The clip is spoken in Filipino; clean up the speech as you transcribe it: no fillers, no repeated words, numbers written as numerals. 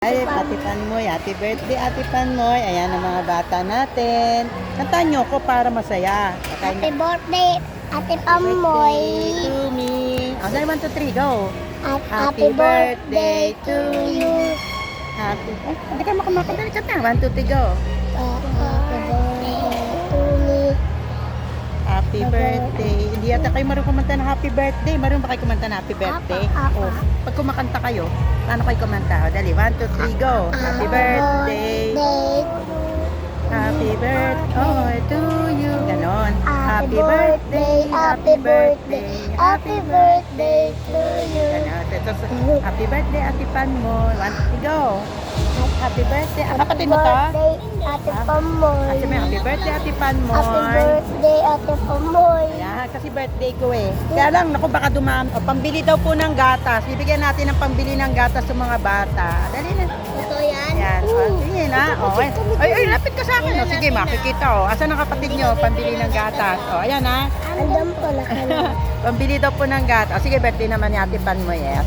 Ay, Ate Panmoy, happy birthday Ate Panmoy. Ayan ang mga bata natin. Kantahan nyo ko para masaya. Happy birthday, Ate Pamoy. Birthday to me. Oh, 1, 2, 3, go. Happy birthday to you. Happy, hindi ka makamakadali kanta. 1, 2, 3, go. Happy birthday to me. Happy birthday. Hindi yata kayo marunong kumanta ng happy birthday. Marunong ba kayo kumanta ng happy birthday? Apa. Oh, pag kumakanta kayo, paano kayo kumanta? O, dali, 1, 2, 3, go. Happy birthday. Happy birthday to you. Ganon. Happy birthday, happy birthday, happy birthday to you. Ganon. Ito, happy birthday, Ate Panmoy. 1, 2, 3, go. Happy birthday. Ah, kapatid mo to? Birthday, Ate Pamoy. Kasi may happy birthday, Ate Panmoy. Happy birthday, Ate Pamoy. Yan, kasi birthday ko eh. Kaya lang, naku, baka dumaan. O, pambili daw po ng gatas. Bibigyan natin ng pambili ng gatas sa mga bata. Dali na. Ito yan. Yan. O, sige na. O, ay, lapit ka sa akin. O, sige, makikita o. Asan ang kapatid nyo? Pambili ng gatas. O, ayan ha. Andam pala ka na. Pambili daw po ng gatas. O, sige, birthday naman ni Ate Panmoy eh.